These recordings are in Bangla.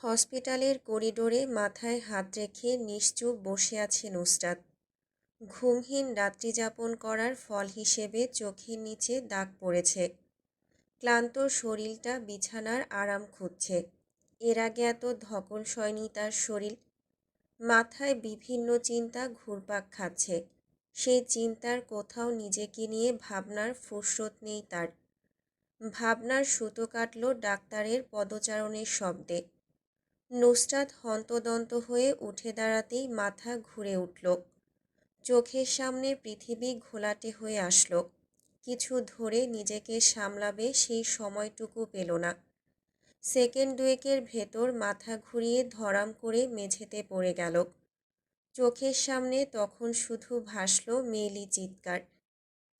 হসপিটালের করিডোরে মাথায় হাত রেখে নিশ্চুপ বসে আছে নুসরাত। ঘুমহীন রাত্রিযাপন করার ফল হিসেবে চোখের নিচে দাগ পড়েছে। ক্লান্ত শরীরটা বিছানার আরাম খুঁজছে। এর আগে এত ধকল সয়নি তার শরীর। মাথায় বিভিন্ন চিন্তা ঘুরপাক খাচ্ছে। সেই চিন্তার কোথাও নিজেকে নিয়ে ভাবনার ফুরসত নেই তার। ভাবনার সুতো কাটল ডাক্তারের পদচারণের শব্দে। নুসরাত হন্তদন্ত হয়ে উঠে দাঁড়াতেই মাথা ঘুরে উঠল। চোখের সামনে পৃথিবী ঘোলাটে হয়ে আসলো। কিছু ধরে নিজেকে সামলাবে সেই সময়টুকু পেল না। সেকেন্ড দুয়েকের ভেতর মাথা ঘুরিয়ে ধরাম করে মেঝেতে পড়ে গেল। চোখের সামনে তখন শুধু ভাসল মেয়েলি চিৎকার।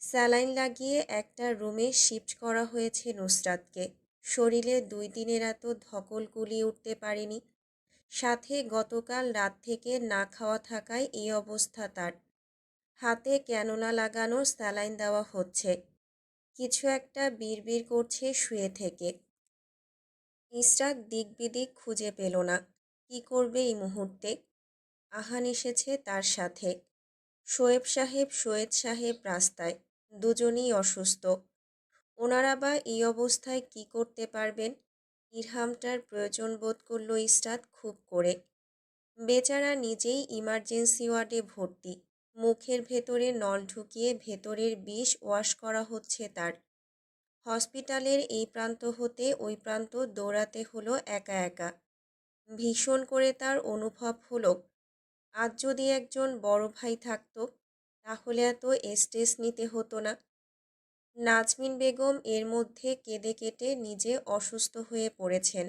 স্যালাইন লাগিয়ে একটা রুমে শিফট করা হয়েছে নুসরাতকে। শরীরে 2 দিনের এত ধকল কুলিয়ে উঠতে পারেনি। সাথে গতকাল রাত থেকে না খাওয়া থাকায় এই অবস্থা তার। হাতে ক্যানোলা লাগানো স্যালাইন দেওয়া হচ্ছে। কিছু একটা বিড়বিড় করছে শুয়ে থেকে। ইসরাত দিক বিদিক খুঁজে পেল না। কি করবে এই মুহূর্তে? আহান এসেছে তার সাথে। শোয়েব সাহেব সৈয়দ সাহেব রাস্তায়। দুজনেই অসুস্থ। ওনারা বা এই অবস্থায় কি করতে পারবেন? ইরহামটার প্রয়োজন বোধ করল ইসরাত খুব করে। বেচারা নিজেই ইমার্জেন্সি ওয়ার্ডে ভর্তি। মুখের ভেতরে নল ঢুকিয়ে ভেতরের বিষ ওয়াশ করা হচ্ছে তার। হসপিটালের এই প্রান্ত হতে ওই প্রান্ত দৌড়াতে হলো একা একা। ভীষণ করে তার অনুভব হলো, আজ যদি একজন বড় ভাই থাকতো তাহলে এত স্ট্রেস নিতে হতো না। নাজমিন বেগম এর মধ্যে কেঁদে কেটে নিজে অসুস্থ হয়ে পড়েছেন।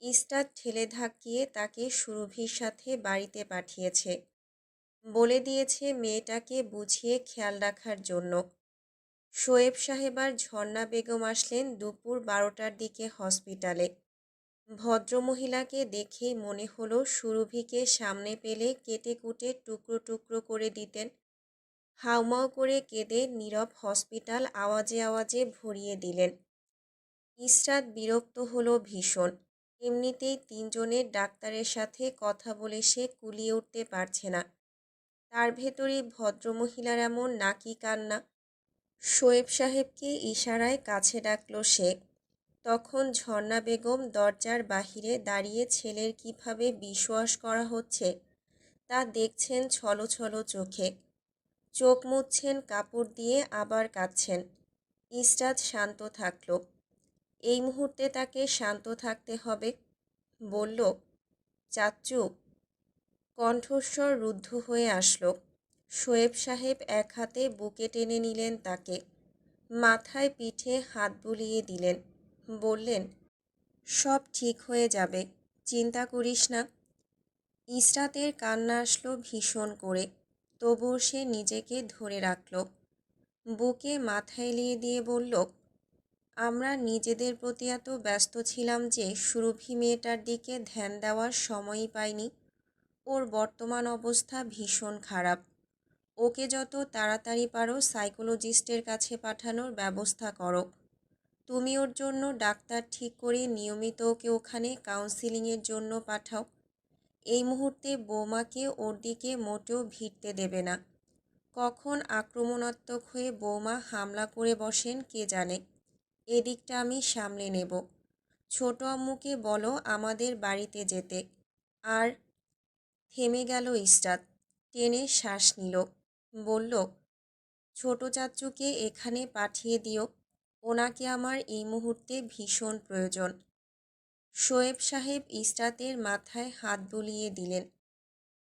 ইসরাত ঠেলে ধাক্কিয়ে তাকে সুরভির সাথে বাড়িতে পাঠিয়েছে। বলে দিয়েছে মেয়েটাকে বুঝিয়ে খেয়াল রাখার জন্য। শোয়েব সাহেব আর ঝর্ণা বেগম আসলেন দুপুর 12টার দিকে হসপিটালে। ভদ্রমহিলাকে দেখেই মনে হলো সুরভিকে সামনে পেলে কেটে কুটে টুকরো টুকরো করে দিতেন। হাউমাউ করে কেঁদে নীরব হসপিটাল আওয়াজে আওয়াজে ভরিয়ে দিলেন। ইসরাত বিরক্ত হলো ভীষণ। এমনিতেই 3 জনের ডাক্তারের সাথে কথা বলে সে কুলিয়ে উঠতে পারছে না। তার ভেতরে ভদ্রমহিলার এমন নাকি কান্না। শোয়েব সাহেবকে ইশারায় কাছে ডাকল সে। তখন ঝর্ণা বেগম দরজার বাহিরে দাঁড়িয়ে ছেলের কিভাবে বিশ্বাস করা হচ্ছে তা দেখছেন ছলো ছলো চোখে। চোখ মুছছেন কাপড় দিয়ে, আবার কাঁদছেন। ইসরাত শান্ত থাকল। এই মুহূর্তে তাকে শান্ত থাকতে হবে। বলল, চাচ্চু। কণ্ঠস্বর রুদ্ধ হয়ে আসলো। শোয়েব সাহেব এক হাতে বুকে টেনে নিলেন তাকে। মাথায় পিঠে হাত বুলিয়ে দিলেন। বললেন, সব ঠিক হয়ে যাবে, চিন্তা করিস না। ইসরাতের কান্না আসলো ভীষণ করে। তবুও সে নিজেকে ধরে রাখল। বুকে মাথা এলিয়ে দিয়ে বলল, আমরা নিজেদের প্রতি এত ব্যস্ত ছিলাম যে সুরভি মেয়েটার দিকে ধ্যান দেওয়ার সময়ই পাইনি। ওর বর্তমান অবস্থা ভীষণ খারাপ। ওকে যত তাড়াতাড়ি পারো সাইকোলজিস্টের কাছে পাঠানোর ব্যবস্থা করো। তুমি ওর জন্য ডাক্তার ঠিক করে নিয়মিত ওকে ওখানে কাউন্সিলিংয়ের জন্য পাঠাও। এই মুহূর্তে বৌমাকে ওর দিকে মোটেও ভিড়তে দেবে না। কখন আক্রমণাত্মক হয়ে বৌমা হামলা করে বসেন কে জানে। এদিকটা আমি সামলে নেব। ছোট আম্মুকে বলো আমাদের বাড়িতে যেতে। আর থেমে গেল ইসরাত। টেনে শ্বাস নিল। বলল, ছোট চাচ্চুকে এখানে পাঠিয়ে দিও। ওনাকে আমার এই মুহূর্তে ভীষণ প্রয়োজন। শোয়েব সাহেব ইসরাতের মাথায় হাত বুলিয়ে দিলেন।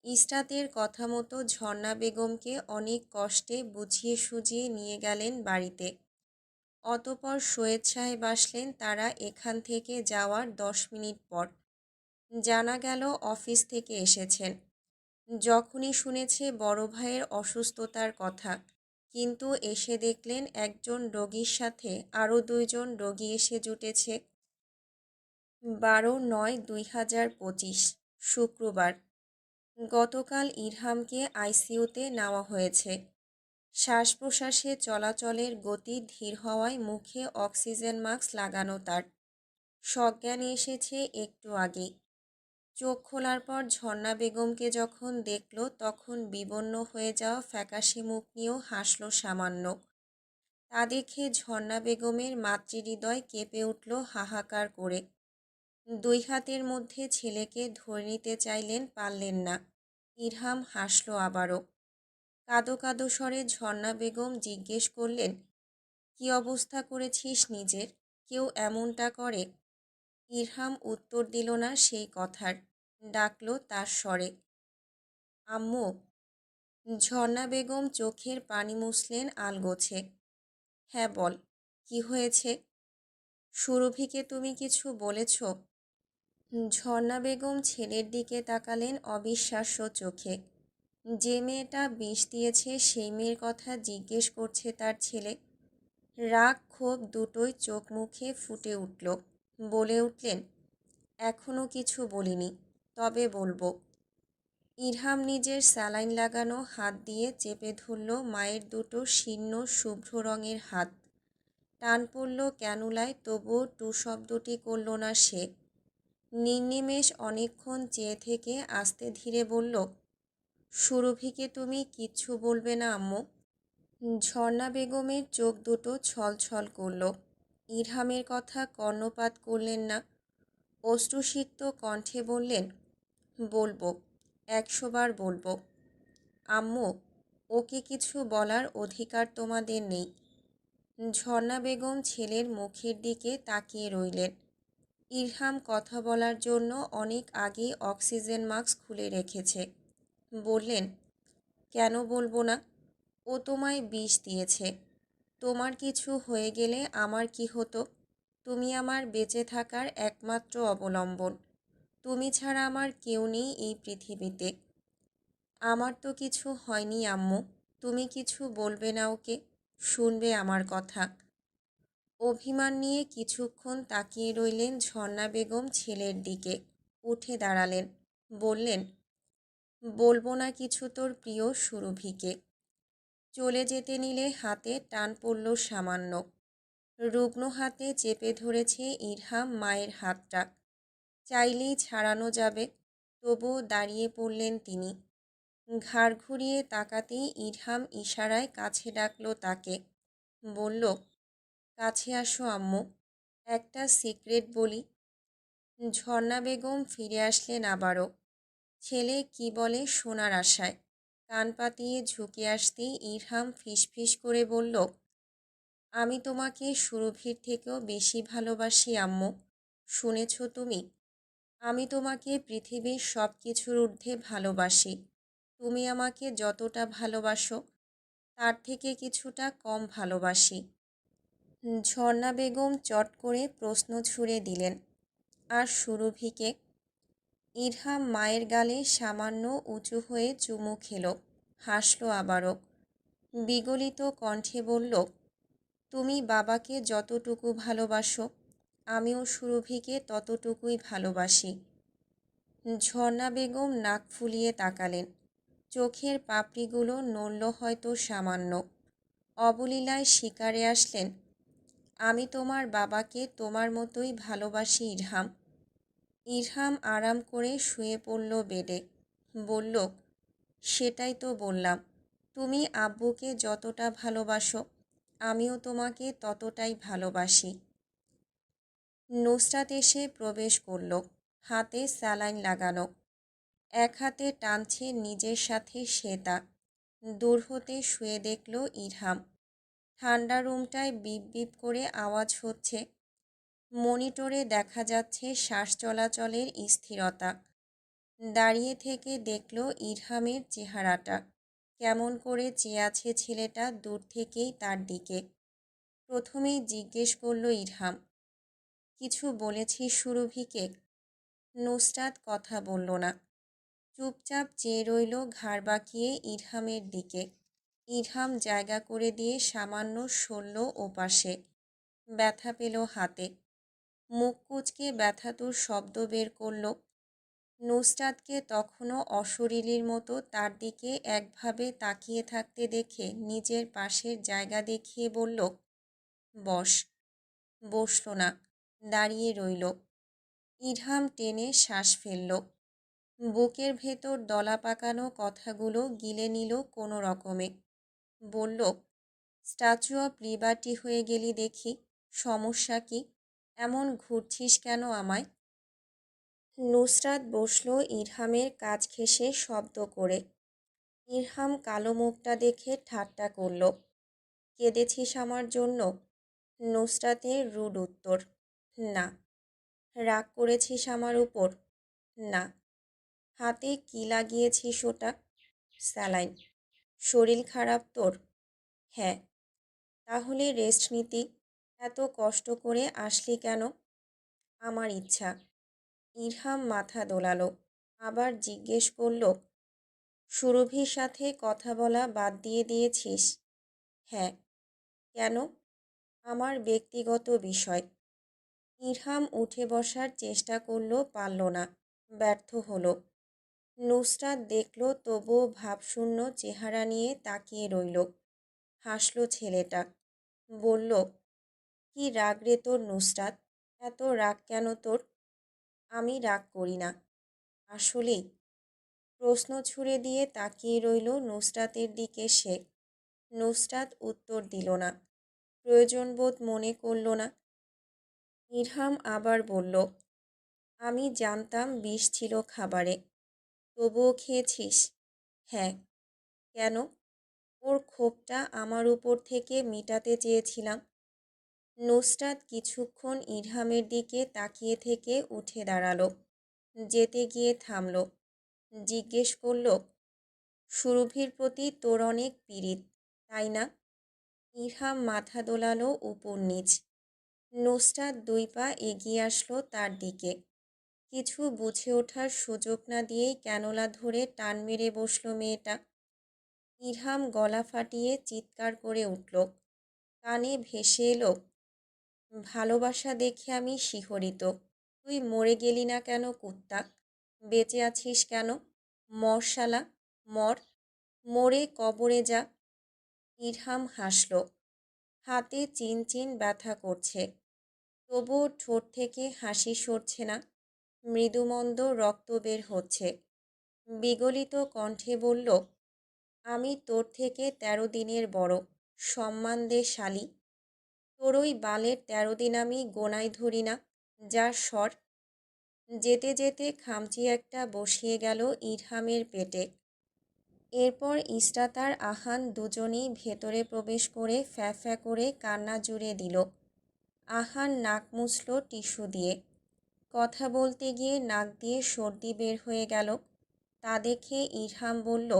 ইসরাতের কথা মতো ঝর্ণা বেগমকে অনেক কষ্টে বুঝিয়ে সুঝিয়ে নিয়ে গেলেন বাড়িতে। অতপর সৈয়দ সাহেব আসলেন তারা এখান থেকে যাওয়ার 10 মিনিট পর। জানা গেল অফিস থেকে এসেছেন। যখনই শুনেছে বড় ভাইয়ের অসুস্থতার কথা, কিন্তু এসে দেখলেন একজন রোগীর সাথে আরও 2 জন রোগী এসে জুটেছে। 12/9/2025 শুক্রবার। গতকাল ইরহামকে আইসিইউতে নেওয়া হয়েছে। শ্বাস প্রশ্বাসে চলাচলের গতি ধীর হওয়ায় মুখে অক্সিজেন মাস্ক লাগানো তার। সজ্ঞানে এসেছে একটু আগেই। চোখ খোলার পর ঝর্ণা বেগমকে যখন দেখল তখন বিবর্ণ হয়ে যাওয়া ফ্যাকাশে মুখ নিয়েও হাসল সামান্য। তা দেখে ঝর্ণা বেগমের মাতৃহৃদয় কেঁপে উঠল হাহাকার করে। দুই হাতের মধ্যে ছেলেকে ধরে নিতে চাইলেন, পারলেন না। ইরহাম হাসল আবারও। কাঁদো কাঁদো স্বরে ঝর্ণা বেগম জিজ্ঞেস করলেন, কি অবস্থা করেছিস নিজের? কেউ এমনটা করে? ইরহাম উত্তর দিল না সেই কথার, ডাকল তার স্বরে, আম্মু। ঝর্ণা বেগম চোখের পানি মুছলেন আলগোছে। হ্যাঁ বল, কি হয়েছে? সুরভিকে তুমি কিছু বলেছ? ঝর্ণা বেগম ছেলের দিকে তাকালেন অবিশ্বাস্য চোখে। যে মেয়েটা বিষ দিয়েছে সেই মেয়ের কথা জিজ্ঞেস করছে তার ছেলে। রাগ ক্ষোভ দুটোই চোখ মুখে ফুটে উঠল। বলে উঠলেন, এখনও কিছু বলিনি, তবে বলবো। ইরহাম নিজের স্যালাইন লাগানো হাত দিয়ে চেপে ধরল মায়ের দুটো শীর্ণ শুভ্র রঙের হাত। টান পড়ল ক্যানুলায়, তবুও টু শব্দটি করল না সে। নির্নিমেষ অনেকক্ষণ চেয়ে থেকে আস্তে ধীরে বলল, সুরভিকে তুমি কিচ্ছু বলবে না আম্মু? ঝর্ণা বেগমের চোখ দুটো ছলছল করল। ইরহামের কথা কর্ণপাত করলেন না। অশ্রুসিক্ত কণ্ঠে বললেন, বলবো, 100 বার বলবো। আম্মু, ওকে কিছু বলার অধিকার তোমাদের নেই। ঝর্ণা বেগম ছেলের মুখের দিকে তাকিয়ে রইলেন। ইরহাম কথা বলার জন্য অনেক আগেই অক্সিজেন মাস্ক খুলে রেখেছে। বললেন, কেন বলবো না? ও তোমায় বিষ দিয়েছে। তোমার কিছু হয়ে গেলে আমার কি হতো? তুমি আমার বেঁচে থাকার একমাত্র অবলম্বন। তুমি ছাড়া আমার কেউ নেই এই পৃথিবীতে। আমার তো কিছু হয়নি আম্মু, তুমি কিছু বলবে না ওকে? শুনবে আমার কথা? অভিমান নিয়ে কিছুক্ষণ তাকিয়ে রইলেন ঝর্ণা বেগম ছেলের দিকে। উঠে দাঁড়ালেন, বললেন, বলবো না কিছু তোর প্রিয় সুরভিকে। চলে যেতে নিলে হাতে টান পড়ল সামান্য। রুগ্ন হাতে চেপে ধরেছে ইরহাম মায়ের হাতটা। চাইলেই ছাড়ানো যাবে, তবুও দাঁড়িয়ে পড়লেন তিনি। ঘাড় ঘুরিয়ে তাকাতেই ইরহাম ইশারায় কাছে ডাকল তাকে। বলল, কাছে আসো আম্মু, একটা সিক্রেট বলি। ঝর্ণা বেগম ফিরে আসলেন আবারও। ছেলে কি বলে শোনার আশায়। কান পাতিয়ে ঝুঁকে আসতেই ইরহাম ফিসফিস করে বলল, আমি তোমাকে সুরভির থেকেও বেশি ভালোবাসি আম্মু। শুনেছ তুমি? আমি তোমাকে পৃথিবীর সব কিছুর ঊর্ধ্বে ভালোবাসি। তুমি আমাকে যতটা ভালোবাসো তার থেকে কিছুটা কম ভালোবাসি। ঝর্ণা বেগম চট করে প্রশ্ন ছুড়ে দিলেন, আর সুরভিকে? ইরহাম মায়ের গালে সামান্য উঁচু হয়ে চুমু খেল, হাসল আবারও। বিগলিত কণ্ঠে বলল, তুমি বাবাকে যতটুকু ভালোবাসো আমিও সুরভিকে ততটুকুই ভালোবাসি। ঝর্ণা বেগম নাক ফুলিয়ে তাকালেন। চোখের পাপড়িগুলো নড়ল হয়তো সামান্য। অবলীলায় স্বীকারে আসলেন, আমি তোমার বাবাকে তোমার মতোই ভালোবাসি ইরহাম। ইরহাম আরাম করে শুয়ে পড়ল বেডে। বলল, সেটাই তো বললাম, তুমি আব্বুকে যতটা ভালোবাসো আমিও তোমাকে ততটাই ভালোবাসি। নুসরাত এসে প্রবেশ করল, হাতে স্যালাইন লাগানো। এক হাতে টানছে নিজের সাথে শ্বেতা। দূর হতে শুয়ে দেখল ইরহাম। ঠান্ডা রুমটায় বিপ বিপ করে আওয়াজ হচ্ছে। মনিটরে দেখা যাচ্ছে শ্বাস চলাচলের স্থিরতা। দাঁড়িয়ে থেকে দেখল ইরহামের চেহারাটা। কেমন করে চেয়ে আছে ছেলেটা দূর থেকেই তার দিকে। প্রথমেই জিজ্ঞেস করল ইরহাম, কিছু বলেছিস সুরভিকে? নুসরাত কথা বলল না। চুপচাপ চেয়ে রইল ঘাড় বাঁকিয়ে ইরহামের দিকে। ইরহাম জায়গা করে দিয়ে সামান্য সরল ওপাশে। ব্যথা পেল হাতে। মুখ কুঁচকে ব্যথাতুর শব্দ বের করল। নুসরাতকে তখনও অশরীরীর মতো তার দিকে একভাবে তাকিয়ে থাকতে দেখে নিজের পাশের জায়গা দেখিয়ে বলল, বস। বসল না, দাঁড়িয়ে রইল। ইরহাম টেনে শ্বাস ফেলল। বুকের ভেতর দলা পাকানো কথাগুলো গিলে নিল কোনো রকমে। বলল, স্ট্যাচু অফ লিবার্টি হয়ে গেলি দেখি, সমস্যা কি? এমন ঘুরছিস কেন আমায়? নুসরাত বসল ইরহামের কাজ ঘেঁষে শব্দ করে। ইরহাম কালো মুখটা দেখে ঠাট্টা করল। কেঁদেছিস আমার জন্য? নুসরাতের রুড উত্তর, না। রাগ করেছিস আমার উপর? না। হাতে কি লাগিয়েছিস ওটা? স্যালাইন। শরীর খারাপ তোর? হ্যাঁ। তাহলে রেস্ট নিতি। এত কষ্ট করে আসলি কেন? আমার ইচ্ছা। ইরহাম মাথা দোলালো। আবার জিজ্ঞেস করল, সুরভির সাথে কথা বলা বাদ দিয়ে দিয়েছিস? হ্যাঁ। কেন? আমার ব্যক্তিগত বিষয়। ইরহাম উঠে বসার চেষ্টা করল, পারল না, ব্যর্থ হলো। নুসরাত দেখল তবুও ভাবশূন্য চেহারা নিয়ে তাকিয়ে রইল। হাসল ছেলেটা। বলল, কি রাগ রে তোর নুসরাত? এত রাগ কেন তোর? আমি রাগ করি না। আসলেই? প্রশ্ন ছুড়ে দিয়ে তাকিয়ে রইল নুসরাতের দিকে সে। নুসরাত উত্তর দিল না, প্রয়োজনবোধ মনে করল না। ইরহাম আবার বলল, আমি জানতাম বিষ ছিল খাবারে, তবুও খেয়েছিস? হ্যাঁ। কেন? ওর ক্ষোভটা আমার উপর থেকে মিটাতে চেয়েছিলাম। নুসরাত কিছুক্ষণ ইরহামের দিকে তাকিয়ে থেকে উঠে দাঁড়ালো। যেতে গিয়ে থামল। জিজ্ঞেস করল, সুরভির প্রতি তোর অনেক পীড়িত, তাই না? ইরহাম মাথা দোলালো উপর নিচ। নুসরাত 2 পা এগিয়ে আসলো তার দিকে। কিছু বুঝে ওঠার সুযোগ না দিয়েই ক্যানোলা ধরে টান মেরে বসল মেয়েটা। ইরহাম গলা ফাটিয়ে চিৎকার করে উঠল। কানে ভেসে এলো, ভালোবাসা দেখে আমি শিহরিত। তুই মরে গেলি না কেন কুত্তা? বেঁচে আছিস কেন? মর শালা, মর। মরে কবরে যা। ইরহাম হাসল। হাতে চিনচিন ব্যথা করছে, তবুও ঠোঁট থেকে হাসি সরছে না। মৃদুমন্দ রক্ত বের হচ্ছে। বিগলিত কণ্ঠে বলল, আমি তোর থেকে 13 দিনের বড়, সম্মান দে শালি। তোর ওই বালের 13 দিন আমি গোনায় ধরি না। যা সর। যেতে যেতে খামচি একটা বসিয়ে গেল ইরহামের পেটে। এরপর ইসরাত আর আহান দুজনেই ভেতরে প্রবেশ করে ফ্যাঁ ফ্যাঁ করে কান্না জুড়ে দিল। আহান নাক মুছল টিস্যু দিয়ে। কথা বলতে গিয়ে নাক দিয়ে সর্দি বের হয়ে গেল। তা দেখে ইরহাম বলল,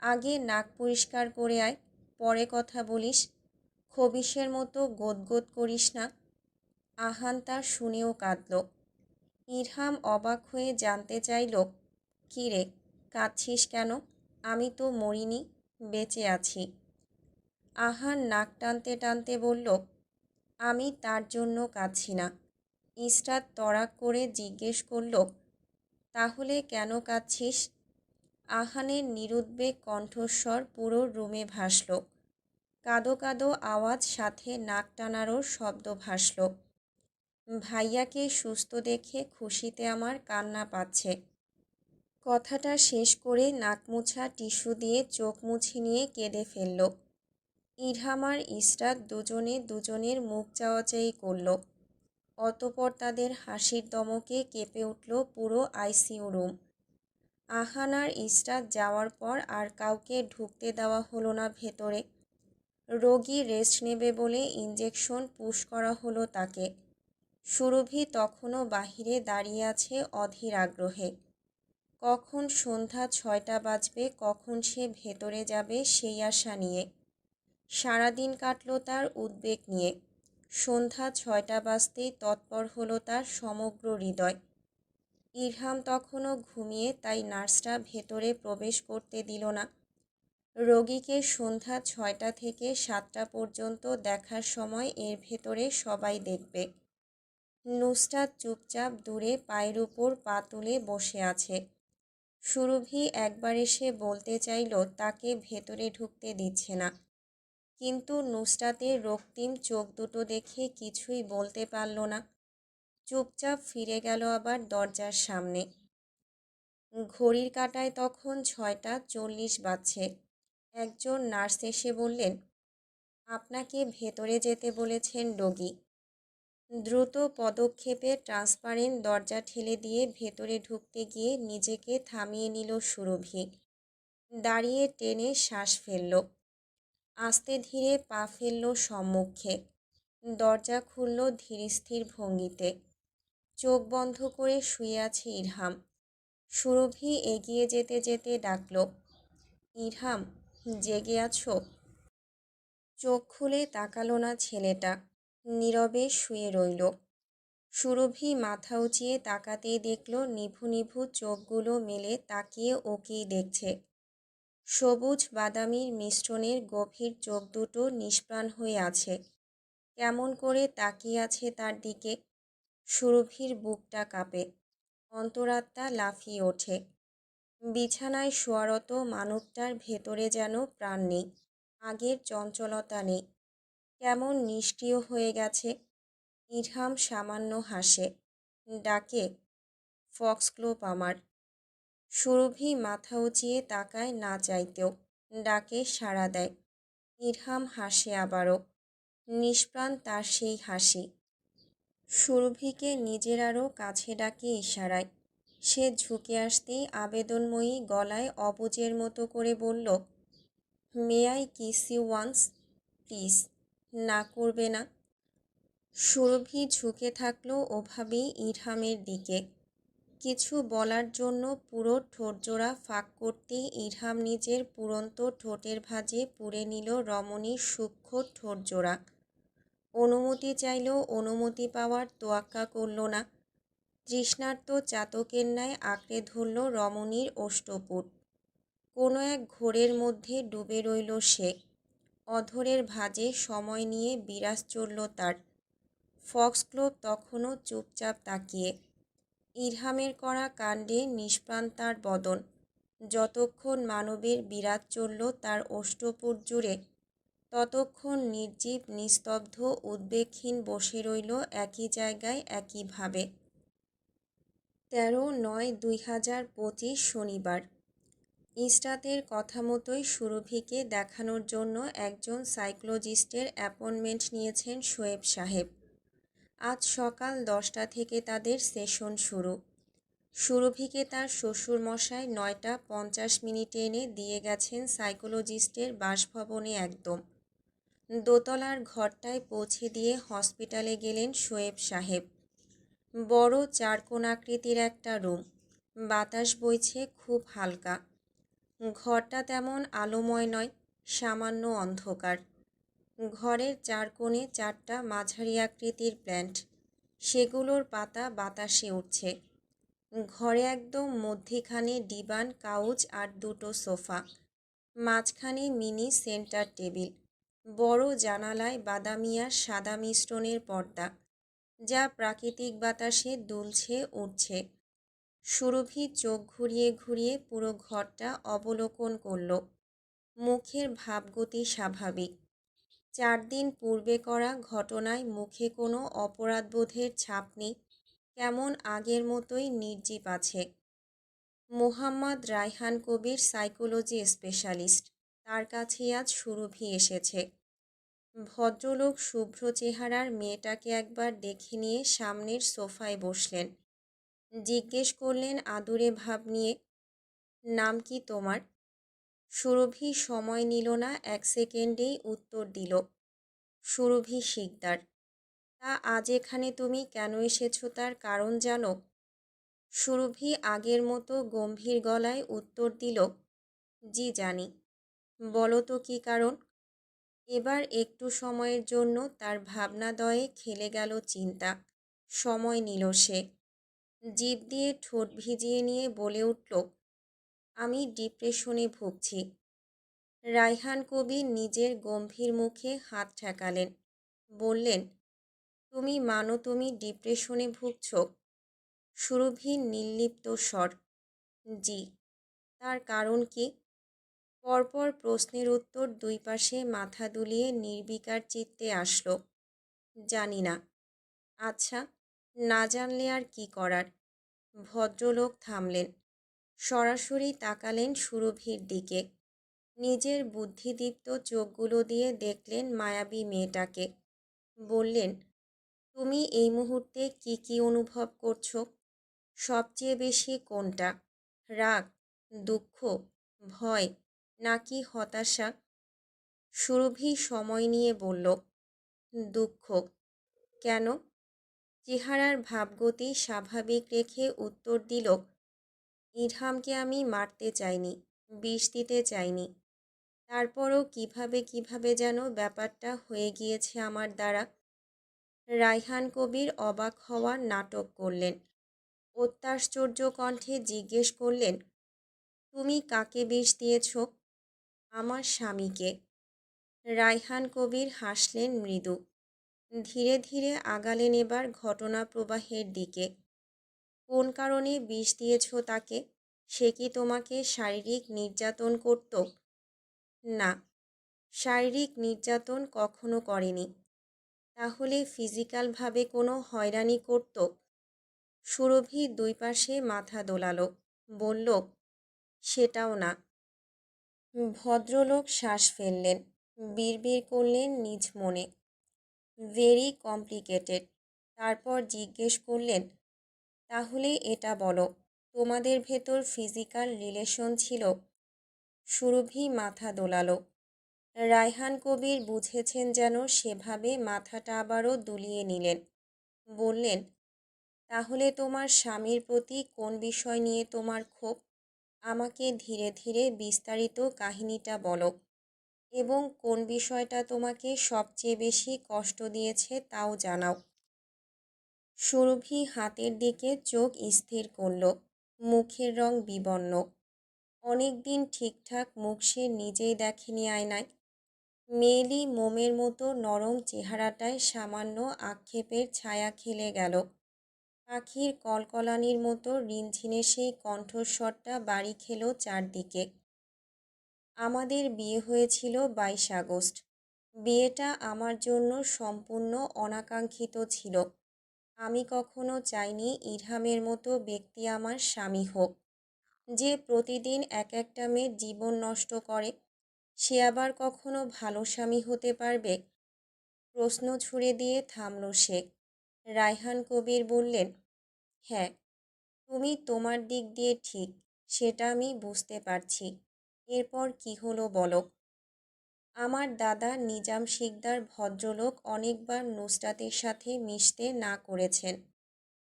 আগে নাক পরিষ্কার করে আয়, পরে কথা বলিস। খবিশের মতো গোদগোদ করিস না। আহান তা শুনেও কাঁদল। ইরহাম অবাক হয়ে জানতে চাইল, কী রে, কাঁদছিস কেন? আমি তো মরিনি, বেঁচে আছি। আহান নাক টানতে টানতে বলল, আমি তার জন্য কাঁদছি না। ইসরাত তড়াক করে জিজ্ঞেস করল, তাহলে কেন কাঁদছিস? আহানের নিরুদ্বেগ কণ্ঠস্বর পুরো রুমে ভাসল। কাদো কাদো আওয়াজ, সাথে নাক টানারও শব্দ ভাসল। ভাইয়াকে সুস্থ দেখে খুশিতে আমার কান্না পাচ্ছে। কথাটা শেষ করে নাক মুছা টিস্যু দিয়ে চোখ মুছে নিয়ে কেঁদে ফেলল। ইরহাম আর ইসরাত দুজনে দুজনের মুখ চাওয়াচাই করল। অতপর তাদের হাসির দমকে কেঁপে উঠল পুরো আইসিইউ রুম। আহান আর ইসরাত যাওয়ার পর আর কাউকে ঢুকতে দেওয়া হলো না ভেতরে। রোগী রেস্ট নেবে বলে ইঞ্জেকশন পুশ করা হলো তাকে। সুরভি তখনও বাহিরে দাঁড়িয়ে আছে অধীর আগ্রহে। কখন সন্ধ্যা 6টা বাজবে, কখন সে ভেতরে যাবে সেই আশা নিয়ে। সারাদিন কাটল তার উদ্বেগ নিয়ে। সন্ধ্যা 6টা বাজতেই তৎপর হলো তার সমগ্র হৃদয়। ইরহাম তখনও ঘুমিয়ে, তাই নার্সরা ভেতরে প্রবেশ করতে দিল না। রোগীকে সন্ধ্যা 6টা থেকে 7টা পর্যন্ত দেখার সময় এর ভেতরে সবাই দেখবে। নুসরাত চুপচাপ দূরে পায়ের উপর পা তুলে বসে আছে। সুরভি একবার এসে বলতে চাইল তাকে ভেতরে ঢুকতে দিচ্ছে না, কিন্তু নুসরাতের রক্তিম চোখ দুটো দেখে কিছুই বলতে পারল না। চুপচাপ ফিরে গেল আবার দরজার সামনে। ঘড়ির কাঁটায় তখন 6টা 40 বাজছে। একজন নার্স এসে বললেন, আপনাকে ভেতরে যেতে বলেছেন রোগী। দ্রুত পদক্ষেপে ট্রান্সপারেন্ট দরজা ঠেলে দিয়ে ভেতরে ঢুকতে গিয়ে নিজেকে থামিয়ে নিল সুরভি। দাঁড়িয়ে টেনে শ্বাস ফেলল। আস্তে ধীরে পা ফেলল সম্মুখে। দরজা খুলল ধীরস্থির ভঙ্গিতে। চোখ বন্ধ করে শুয়ে আছে ইরহাম। সুরভি এগিয়ে যেতে যেতে ডাকল, ইরহাম, জেগে আছো? চোখ খুলে তাকালো না ছেলেটা। নীরবে শুয়ে রইল। সুরভি মাথা উঁচিয়ে তাকাতেই দেখল নিভু নিভু চোখগুলো মেলে তাকিয়ে ওকেই দেখছে। সবুজ বাদামির মিশ্রণের গভীর চোখ দুটো নিষ্প্রাণ হয়ে আছে। কেমন করে তাকিয়ে আছে তার দিকে। সুরভির বুকটা কাঁপে, অন্তরাত্মা লাফিয়ে ওঠে। বিছানায় শোয়ারত মানবটার ভেতরে যেন প্রাণ নেই, আগের চঞ্চলতা নেই, কেমন নিষ্ক্রিয় হয়ে গেছে। ইরহাম সামান্য হাসে, ডাকে, ফক্সগ্লোভ আমার। সুরভি মাথা উঁচিয়ে তাকায় না চাইতেও, ডাকে সাড়া দেয়। ইরহাম হাসে আবারও, নিষ্প্রাণ তার সেই হাসি। সুরভিকে নিজের আরও কাছে ডাকে ইশারায়। সে ঝুঁকে আসতেই আবেদনময়ী গলায় অবুঝের মতো করে বলল, may I kiss you once, please? না করবে না? সুরভি ঝুঁকে থাকলো ওভাবেই ইরহামের দিকে। কিছু বলার জন্য পুরো ঠোঁটজোড়া ফাঁক করতেই ইরহাম নিজের পুরন্ত ঠোঁটের ভাঁজে পুরে নিল রমণীর সূক্ষ্ম ঠোঁটজোড়া। অনুমতি চাইলেও অনুমতি পাওয়ার তোয়াক্কা করল না। তৃষ্ণার্ত চাতকের ন্যায় আঁকড়ে ধরল রমণীর ওষ্ঠপুট। কোনো এক ঘোরের মধ্যে ডুবে রইল সে। অধরের ভাঁজে সময় নিয়ে বিরাজ চলল তার। ফক্সগ্লোভ তখনও চুপচাপ তাকিয়ে। ইরহামের করা কাণ্ডে নিষ্প্রাণ তার বদন। যতক্ষণ মানবের বিরাজ চলল তার ওষ্ঠপুট জুড়ে, ততক্ষণ নির্জীব নিস্তব্ধ উদ্বেগহীন বসে রইল একই জায়গায় একইভাবে। 13/9/2025 শনিবার। ইসরাতের কথা মতোই সুরভিকে দেখানোর জন্য একজন সাইকোলজিস্টের অ্যাপয়েন্টমেন্ট নিয়েছেন শোয়েব সাহেব। আজ সকাল 10টা থেকে তাদের সেশন শুরু। সুরভিকে তার শ্বশুরমশাই 9টা 50 এনে দিয়ে গেছেন সাইকোলজিস্টের বাসভবনে একদম। দোতলার ঘরটায় পৌঁছে দিয়ে হসপিটালে গেলেন শোয়েব সাহেব। বড় চারকোণাকৃতির একটা রুম। বাতাস বইছে খুব হালকা। ঘরটা তেমন আলোময় নয়, সামান্য অন্ধকার। ঘরের চার কোণে 4টা মাঝারি আকৃতির প্ল্যান্ট। সেগুলোর পাতা বাতাসে উঠছে। ঘরে একদম মধ্যিখানে ডিবান, কাউচ আর 2টো সোফা। মাঝখানে মিনি সেন্টার টেবিল। বড় জানালায় বাদামি আর সাদা মিশ্রণের পর্দা, যা প্রাকৃতিক বাতাসে দুলছে উঠছে। সুরভি চোখ ঘুরিয়ে ঘুরিয়ে পুরো ঘরটা অবলোকন করল। মুখের ভাবগতি স্বাভাবিক। 4 দিন পূর্বে করা ঘটনায় মুখে কোনো অপরাধবোধের ছাপ নেই, কেমন আগের মতোই নির্জীব আছে। মোহাম্মদ রায়হান কবির, সাইকোলজি স্পেশালিস্ট, তার কাছেই আজ সুরভি এসেছে। ভদ্রলোক শুভ্র চেহারার মেয়েটাকে একবার দেখে নিয়ে সামনের সোফায় বসলেন। জিজ্ঞেস করলেন আদুরে ভাব নিয়ে, নাম কি তোমার? সুরভি সময় নিল না, 1 সেকেন্ডেই উত্তর দিল, সুরভি শিকদার। তা আজ এখানে তুমি কেন এসেছো তার কারণ জানো? সুরভি আগের মতো গম্ভীর গলায় উত্তর দিল, জি জানি। বলো তো কী কারণ? এবার একটু সময়ের জন্য তার ভাবনাদয়ে খেলে গেল চিন্তা। সময় নিল সে। জিভ দিয়ে ঠোঁট ভিজিয়ে নিয়ে বলে উঠল, আমি ডিপ্রেশনে ভুগছি। রায়হান কবির নিজের গম্ভীর মুখে হাত ঠেকালেন। বললেন, তুমি মানো তুমি ডিপ্রেশনে ভুগছ? সুরভির নির্লিপ্ত স্বর, জি। তার কারণ কি? পরপর প্রশ্নের উত্তর দুই পাশে মাথা দুলিয়ে নির্বিকার চিত্তে আসলো, জানি না। আচ্ছা, না জানলে আর কি করার? ভদ্রলোক থামলেন। সরাসরি তাকালেন সুরভির দিকে। নিজের বুদ্ধিদীপ্ত চোখগুলো দিয়ে দেখলেন মায়াবী মেয়েটাকে। বললেন, তুমি এই মুহূর্তে কি কি অনুভব করছো? সবচেয়ে বেশি কোনটা? রাগ, দুঃখ, ভয় নাকি হতাশা? সুরভি সময় নিয়ে বলল, দুঃখ। কেন? চেহারার ভাবগতি স্বাভাবিক রেখে উত্তর দিল, ইরহামকে আমি মারতে চাইনি, বিষ দিতে চাইনি। তারপরও কিভাবে কিভাবে যেন ব্যাপারটা হয়ে গিয়েছে আমার দ্বারা। রায়হান কবির অবাক হওয়ার নাটক করলেন। অত্যাশ্চর্য কণ্ঠে জিজ্ঞেস করলেন, তুমি কাকে বিষ দিয়েছ? আমার স্বামীকে। রায়হান কবির হাসলেন মৃদু। ধীরে ধীরে আগালেন এবার ঘটনা প্রবাহের দিকে। কোন কারণে বিষ দিয়েছ তাকে? সে কি তোমাকে শারীরিক নির্যাতন করত? না, শারীরিক নির্যাতন কখনো করেনি। তাহলে ফিজিক্যালভাবে কোনো হয়রানি করত? সুরভি দুই পাশে মাথা দোলালো। বলল, সেটাও না। ভদ্রলোক শ্বাস ফেললেন। বিড়বিড় করলেন নিজ মনে, ভেরি কমপ্লিকেটেড। তারপর জিজ্ঞেস করলেন, তাহলে এটা বলো, তোমাদের ভেতর ফিজিক্যাল রিলেশন ছিল? সুরভি মাথা দোলালো। রায়হান কবির বুঝেছেন যেন সেভাবে মাথাটা আবারও দুলিয়ে নিলেন। বললেন, তাহলে তোমার স্বামীর প্রতি কোন বিষয় নিয়ে তোমার ক্ষোভ? আমাকে ধীরে ধীরে বিস্তারিত কাহিনীটা বলো, এবং কোন বিষয়টা তোমাকে সবচেয়ে বেশি কষ্ট দিয়েছে তাও জানাও। সুরভি হাতের দিকে চোখ স্থির করল। মুখের রং বিবর্ণ। অনেকদিন ঠিকঠাক মুখ সে নিজেই দেখেনি আয়নায়। মেয়েলি মোমের মতো নরম চেহারাটায় সামান্য আক্ষেপের ছায়া খেলে গেল। পাখির কলকলানির মতো রিনঝিনে সেই কণ্ঠস্বরটা বাড়ি খেল চারদিকে। আমাদের বিয়ে হয়েছিল 22 আগস্ট। বিয়েটা আমার জন্য সম্পূর্ণ অনাকাঙ্ক্ষিত ছিল। আমি কখনো চাইনি ইরহামের মতো ব্যক্তি আমার স্বামী হোক, যে প্রতিদিন এক একটা মেয়ের জীবন নষ্ট করে। সে আবার কখনো ভালো স্বামী হতে পারবে? প্রশ্ন ছুড়ে দিয়ে থামল সে। রায়হান কবির বললেন, হ্যাঁ, তুমি তোমার দিক দিয়ে ঠিক, সেটা আমি বুঝতে পারছি। এরপর কি হলো বলো। আমার দাদা নিজাম শিকদার ভদ্রলোক অনেকবার নুসরাতের সাথে মিশতে না করেছেন।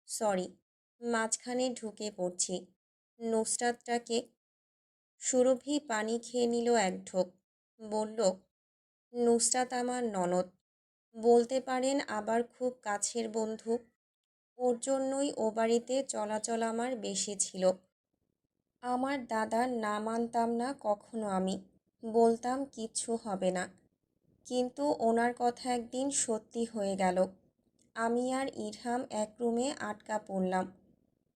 সরি, মাঝখানে ঢুকে পড়ছি। নুসরাতটাকে? সুরভি পানি খেয়ে নিল এক ঢোক। বলল, নুসরাত আমার ননদ, বলতে পারেন আবার খুব কাছের বন্ধু। ওর জন্যই ও বাড়িতে চলাচল আমার বেশি ছিল। আমার দাদার না মানতাম না কখনো আমি, বলতাম কিচ্ছু হবে না। কিন্তু ওনার কথা একদিন সত্যি হয়ে গেল। আমি আর ইরহাম এক রুমে আটকা পড়লাম।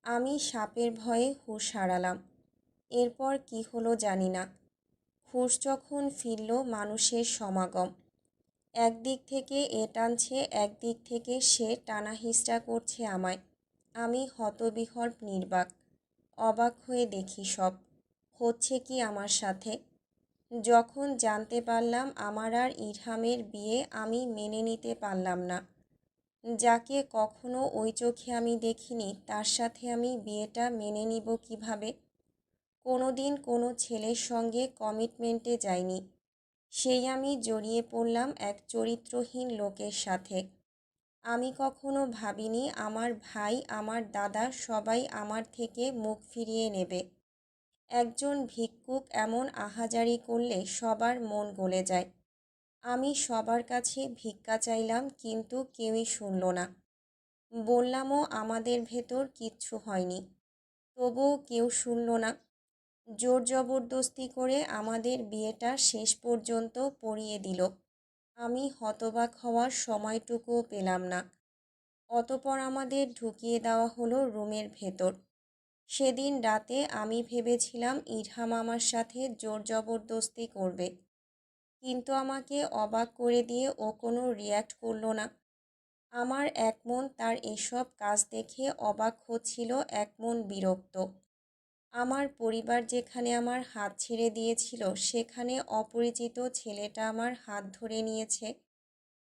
আমি সাপের ভয়ে হুঁশ হারালাম। এরপর কি হলো জানি না। হুঁশ যখন ফিরল, মানুষের সমাগম। একদিক থেকে এ টানছে, একদিক থেকে সে টানাহিঁচড়া করছে আমায়। আমি হতবিহ্বল নির্বাক। অবাক হয়ে দেখি সব হচ্ছে কি আমার সাথে। যখন জানতে পারলাম আমার আর ইরহামের বিয়ে, আমি মেনে নিতে পারলাম না। যাকে কখনো ওই চোখে আমি দেখিনি, তার সাথে আমি বিয়েটা মেনে নিব কিভাবে? কোনো দিন কোনো ছেলের সঙ্গে কমিটমেন্টে যাইনি। সেই আমি জড়িয়ে পড়লাম এক চরিত্রহীন লোকের সাথে। আমি কখনো ভাবিনি আমার ভাই, আমার দাদা সবাই আমার থেকে মুখ ফিরিয়ে নেবে। একজন ভিক্ষুক এমন আহাজারি করলে সবার মন গলে যায়। আমি সবার কাছে ভিক্ষা চাইলাম, কিন্তু কেউই শুনল না। বললামও আমাদের ভেতর কিচ্ছু হয়নি, তবুও কেউ শুনল না। জোর জবরদস্তি করে আমাদের বিয়েটা শেষ পর্যন্ত পড়িয়ে দিল। আমি হতবাক হওয়ার সময়টুকুও পেলাম না। অতঃপর আমাদের ঢুকিয়ে দেওয়া হলো রুমের ভেতর। সেদিন রাতে আমি ভেবেছিলাম ইরহাম আমার সাথে জোর জবরদস্তি করবে, কিন্তু আমাকে অবাক করে দিয়ে ও কোনো রিয়্যাক্ট করলো না। আমার এক মন তার এসব কাজ দেখে অবাক হচ্ছিল, এক মন বিরক্ত। আমার পরিবার যেখানে আমার হাত ছেড়ে দিয়েছিল সেখানে অপরিচিত ছেলেটা আমার হাত ধরে নিয়েছে।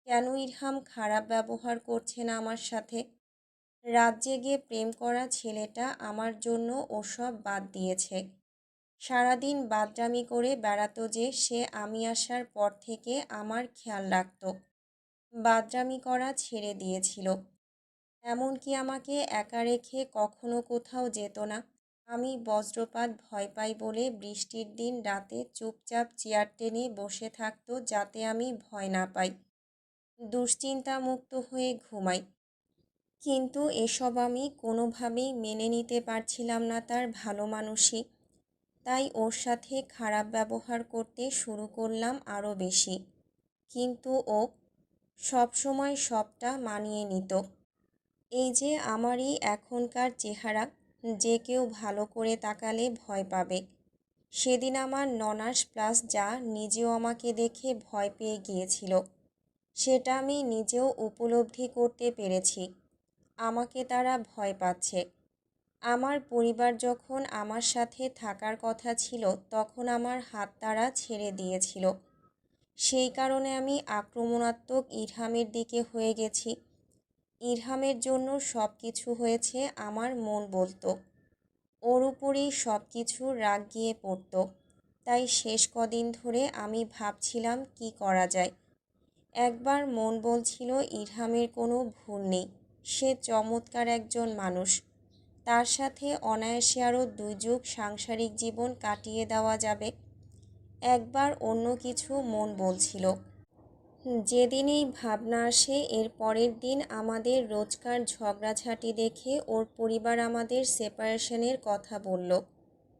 কেন ইরহাম খারাপ ব্যবহার করছে না আমার সাথে? রাত জেগে প্রেম করা ছেলেটা আমার জন্য ওসব বাদ দিয়েছে। সারাদিন বাদরামি করে বেড়াতো যে সে আমি আসার পর থেকে আমার খেয়াল রাখতো। বাদরামি করা ছেড়ে দিয়েছিল। এমনকি আমাকে একা রেখে কখনো কোথাও যেত না। আমি বজ্রপাত ভয় পাই বলে বৃষ্টির দিন রাতে চুপচাপ চেয়ার টেনে বসে থাকতো যাতে আমি ভয় না পাই, দুশ্চিন্তামুক্ত হয়ে ঘুমাই। কিন্তু এসব আমি কোনোভাবেই মেনে নিতে পারছিলাম না তার ভালো মানুষই। তাই ওর সাথে খারাপ ব্যবহার করতে শুরু করলাম আরও বেশি। কিন্তু ও সবসময় সবটা মানিয়ে নিত। এই যে আমারই এখনকার চেহারা, যে কেউ ভালো করে তাকালে ভয় পাবে। সেদিন আমার ননাস প্লাস যা নিজেও আমাকে দেখে ভয় পেয়ে গিয়েছিল। সেটা আমি নিজেও উপলব্ধি করতে পেরেছি। আমাকে তারা ভয় পাচ্ছে। আমার পরিবার যখন আমার সাথে থাকার কথা ছিল তখন আমার হাত তারা ছেড়ে দিয়েছিল। সেই কারণে আমি আক্রমণাত্মক ইরহামের দিকে হয়ে গেছি। ইরহামের জন্য সব কিছু হয়েছে আমার মন বলতো। ওর উপরেই সব কিছু রাগ গিয়ে পড়তো। তাই শেষ কদিন ধরে আমি ভাবছিলাম কি করা যায়। একবার মন বলছিল ইরহামের কোনো ভুল নেই, সে চমৎকার একজন মানুষ, তার সাথে অনায়াসে আরও 2 যুগ সাংসারিক জীবন কাটিয়ে দেওয়া যাবে। একবার অন্য কিছু মন বলছিল। যেদিন এই ভাবনা আসে এর পরের দিন আমাদের রোজকার ঝগড়াঝাটি দেখে ওর পরিবার আমাদের সেপারেশনের কথা বলল,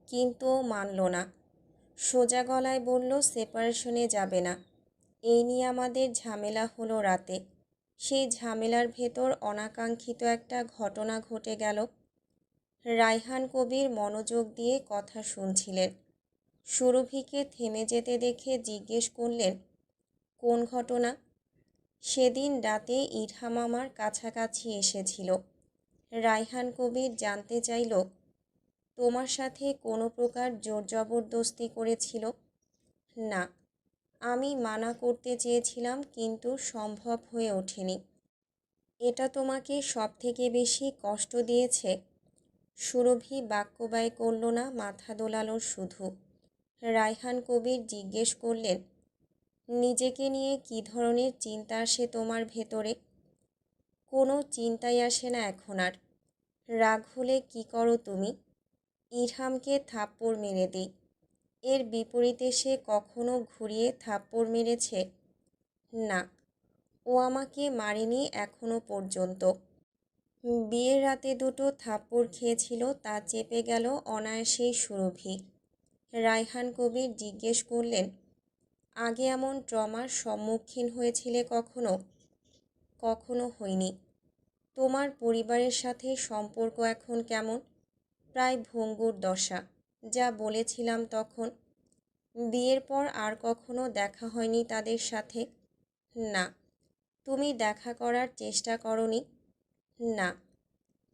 কিন্তু ও মানল না। সোজা গলায় বলল সেপারেশনে যাবে না। এই নিয়ে আমাদের ঝামেলা হলো রাতে। সেই ঝামেলার ভেতর অনাকাঙ্ক্ষিত একটা ঘটনা ঘটে গেল। রায়হান কবির মনোযোগ দিয়ে কথা শুনছিলেন। সুরভিকে থেমে যেতে দেখে জিজ্ঞেস করলেন, কোন ঘটনা? সেদিন রাতে ইরহাম আমার কাছাকাছি এসেছিল। রায়হান কবির জানতে চাইল, তোমার সাথে কোনো প্রকার জোর জবরদস্তি করেছিল? না, আমি মানা করতে চেয়েছিলাম কিন্তু সম্ভব হয়ে ওঠেনি। এটা তোমাকে সবথেকে বেশি কষ্ট দিয়েছে? সুরভি বাক্য ব্যয় করল না, মাথা দোলালো শুধু। রায়হান কবির জিজ্ঞেস করলেন, নিজেকে নিয়ে কী ধরনের চিন্তা আসে তোমার ভেতরে? কোনো চিন্তাই আসে না এখন আর। রাগ হলে কী করো তুমি? ইরহামকে থাপ্পড় মেরে দিই। এর বিপরীতে সে কখনো ঘুরিয়ে থাপ্পড় মেরেছে? না, ও আমাকে মারেনি এখনো পর্যন্ত। বিয়ের রাতে দুটো থাপ্পড় খেয়েছিল, তা চেপে গেল অনায়াসেই সুরভি। রায়হান কবির জিজ্ঞেস করলেন, আগে এমন ট্রমার সম্মুখীন হয়েছিলে কখনো? কখনো হইনি। তোমার পরিবারের সাথে সম্পর্ক এখন কেমন? প্রায় ভঙ্গুর দশা। যা বলেছিলাম তখন। বিয়ের পর আর কখনো দেখা হয়নি তাদের সাথে? না। তুমি দেখা করার চেষ্টা করনি? না।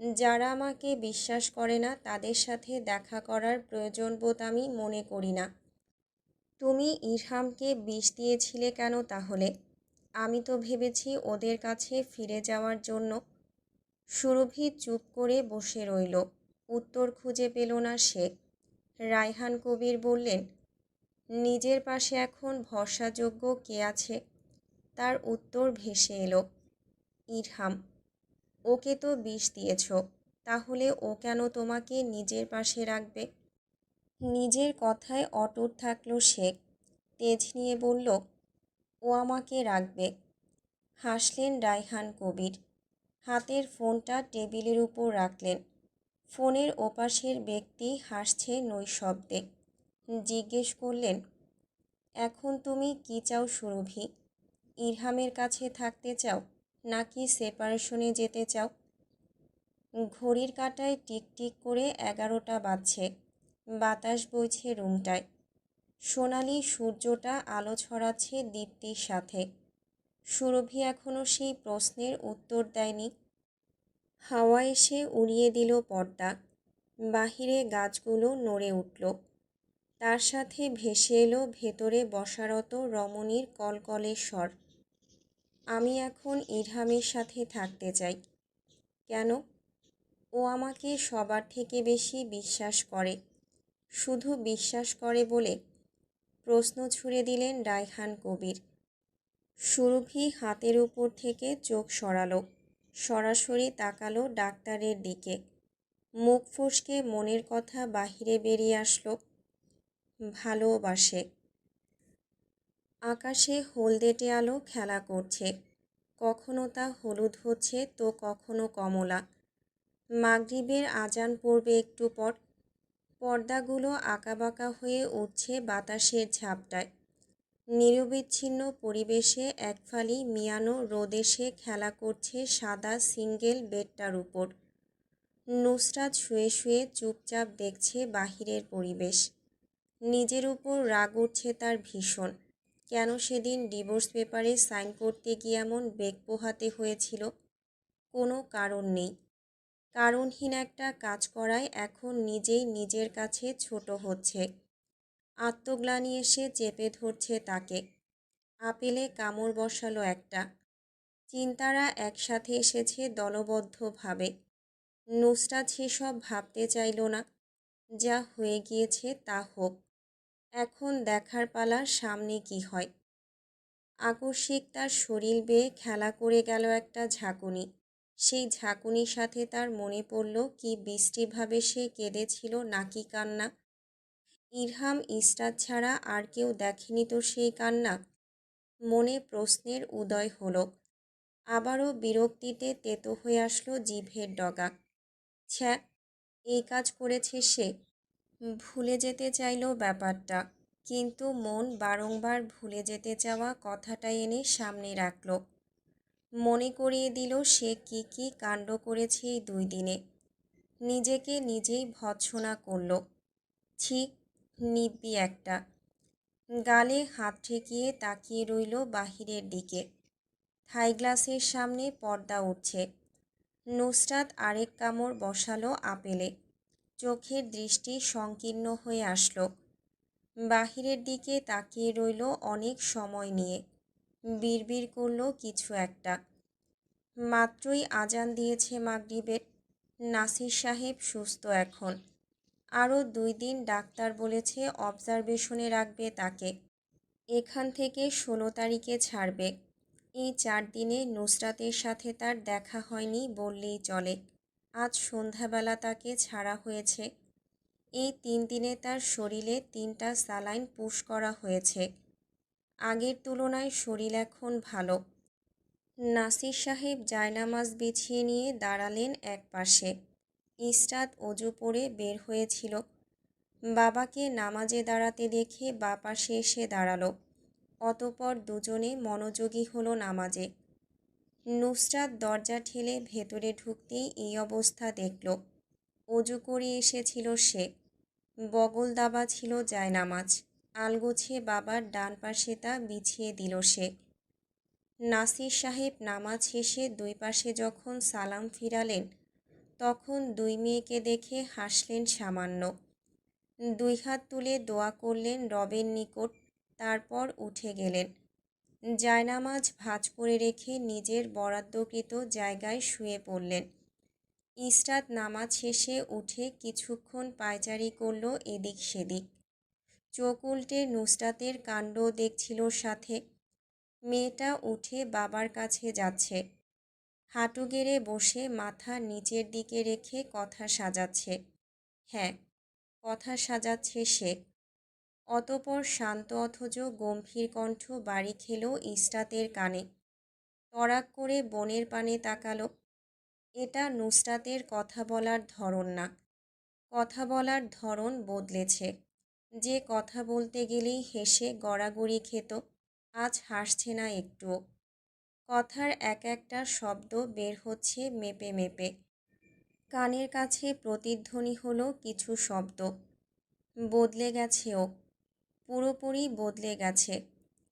যারা আমাকে বিশ্বাস করে না তাদের সাথে দেখা করার প্রয়োজন বোধ আমি মনে করি না। তুমি ইরহামকে বিষ দিয়েছিলে কেন তাহলে? আমি তো ভেবেছি ওদের কাছে ফিরে যাওয়ার জন্য। সুরভি চুপ করে বসে রইল। উত্তর খুঁজে পেল না সে। রায়হান কবির বললেন, নিজের পাশে এখন ভরসাযোগ্য কে আছে? তার উত্তর ভেসে এলো, ইরহাম। ওকে তো বিষ দিয়েছ, তাহলে ও কেন তোমাকে নিজের পাশে রাখবে? নিজের কথায় অটুট থাকলো সে। তেজ নিয়ে বলল, ও আমাকে রাখবে। হাসলেন রায়হান কবির। হাতের ফোনটা টেবিলের উপর রাখলেন। ফোনের ওপাশের ব্যক্তি হাসছে নৈশব্দে। জিজ্ঞেস করলেন, এখন তুমি কি চাও সুরভি? ইরহামের কাছে থাকতে চাও নাকি সেপারেশনে যেতে চাও? ঘড়ির কাঁটায় টিকটিক করে 11টা বাজছে। বাতাস বইছে রুমটায়। সোনালি সূর্যটা আলো ছড়াচ্ছে দীপ্তির সাথে। সুরভি এখনও সেই প্রশ্নের উত্তর দেয়নি। হাওয়া এসে উড়িয়ে দিল পর্দা। বাহিরে গাছগুলো নড়ে উঠল। তার সাথে ভেসে এলো ভেতরে বসারত রমণীর কলকলে স্বর। আমি এখন ইরহামের সাথে থাকতে চাই। কেন? ও আমাকে সবার থেকে বেশি বিশ্বাস করে। শুধু বিশ্বাস করে বলে? প্রশ্ন ছুড়ে দিলেন রায়হান কবির। সুরভি হাতের উপর থেকে চোখ সরালো, সরাসরি তাকালো ডাক্তারের দিকে। মুখ ফসকে মনের কথা বাহিরে বেরিয়ে আসলো। ভালোবাসে। আকাশে হলদেটে আলো খেলা করছে, কখনো তা হলুদ হচ্ছে তো কখনো কমলা। মাগরিবের আজান পড়বে একটু পর। পর্দাগুলো আঁকাবাঁকা হয়ে উঠছে বাতাসের ঝাপটায়। নিরবিচ্ছিন্ন পরিবেশে একফালি মিয়ানো রোদ এসে খেলা করছে সাদা সিঙ্গেল বেডটার উপর। নুসরাত শুয়ে শুয়ে চুপচাপ দেখছে বাহিরের পরিবেশ। নিজের উপর রাগ উঠছে তার ভীষণ। কেন সেদিন ডিভোর্স পেপারে সাইন করতে গিয়ে এমন বেগ পোহাতে হয়েছিল? কোনো কারণ নেই। কারণহীন একটা কাজ করায় এখন নিজেই নিজের কাছে ছোট হচ্ছে। আত্মগ্লানি এসে চেপে ধরছে তাকে। আপেলে কামড় বসালো একটা। চিন্তারা একসাথে এসেছে দলবদ্ধভাবে। নুসরাত সেসব ভাবতে চাইল না। যা হয়ে গিয়েছে তা হোক। এখন দেখার পালা সামনে কি হয়। আকস্মিক তার শরীর বেয়ে খেলা করে গেল একটা ঝাঁকুনি। সেই ঝাঁকুনির সাথে তার মনে পড়ল কি বৃষ্টিভাবে সে কেঁদেছিল নাকি কান্না। ইরহাম ইসরাত ছাড়া আর কেউ দেখেনি তো সেই কান্না। মনে প্রশ্নের উদয় হলো। আবারও বিরক্তিতে তেতো হয়ে আসলো জিভের ডগা। ছ্যা, এই কাজ করেছে সে। ভুলে যেতে চাইল ব্যাপারটা, কিন্তু মন বারংবার ভুলে যেতে চাওয়া কথাটা এনে সামনে রাখল। মনে করিয়ে দিল সে কি কি কাণ্ড করেছে এই 2 দিনে। নিজেকে নিজেই ভৎসনা করল। ছি, নিব্বি একটা। গালে হাত ঠেকিয়ে তাকিয়ে রইল বাহিরের দিকে। থাই গ্লাসের সামনে পর্দা উঠছে। নুসরাত আরেক কামড় বসালো আপেলে। চোখের দৃষ্টি সংকীর্ণ হয়ে আসলো। বাহিরের দিকে তাকিয়ে রইল অনেক সময় নিয়ে। বিড়বিড় করল কিছু একটা। মাত্রই আজান দিয়েছে মাগরিবের। নাসির সাহেব সুস্থ এখন। আরও 2 দিন ডাক্তার বলেছে অবজারভেশনে রাখবে তাকে। এখান থেকে 16 তারিখে ছাড়বে। এই 4 দিনে নুসরাতের সাথে তার দেখা হয়নি বললেই চলে। আজ সন্ধ্যাবেলা তাকে ছাড়া হয়েছে। এই 3 দিনে তার শরীরে 3টা স্যালাইন পুশ করা হয়েছে। আগের তুলনায় শরীর এখন ভালো। নাসির সাহেব জায়নামাজ বিছিয়ে নিয়ে দাঁড়ালেন এক পাশে। ইসরাত অজু পরে বের হয়েছিল। বাবাকে নামাজে দাঁড়াতে দেখে বাঁ পাশে এসে দাঁড়ালো। অতঃপর দুজনে মনোযোগী হলো নামাজে। নুসরাত দরজা ঠেলে ভেতরে ঢুকতেই এই অবস্থা দেখল। অজু করে এসেছিল সে। বগল দাবা ছিল জায়নামাজ। আলগোছে বাবার ডান পাশে তা বিছিয়ে দিল সে। নাসির সাহেব নামাজ শেষে 2 পাশে যখন সালাম ফিরালেন, তখন 2 মেয়েকে দেখে হাসলেন সামান্য। 2 হাত তুলে দোয়া করলেন রবের নিকট, তারপর উঠে গেলেন। জায়নামাজ ভাঁজ করে রেখে নিজের বরাদ্দকৃত জায়গায় শুয়ে পড়লেন। ইসরাত নামাজ শেষে উঠে কিছুক্ষণ পায়চারি করল এদিক সেদিক। চোখ উল্টে নুসরাতের কাণ্ড দেখছিল সাথে। মেয়েটা উঠে বাবার কাছে যাচ্ছে। হাঁটু গেড়ে বসে মাথা নিচের দিকে রেখে কথা সাজাচ্ছে। হ্যাঁ, কথা সাজাচ্ছে সে। অতঃপর শান্ত অথচ গম্ভীর কণ্ঠ বাড়ি খেল ইসরাতের কানে। তড়াক করে বোনের পানে তাকালো। এটা নুসরাতের কথা বলার ধরন না। কথা বলার ধরন বদলেছে। যে কথা বলতে গেলেই হেসে গড়াগড়ি খেত, আজ হাসছে না একটুও। কথার এক একটা শব্দ বের হচ্ছে মেপে মেপে। কানের কাছে প্রতিধ্বনি হলো কিছু শব্দ। বদলে গেছে ও, পুরোপুরি বদলে গেছে।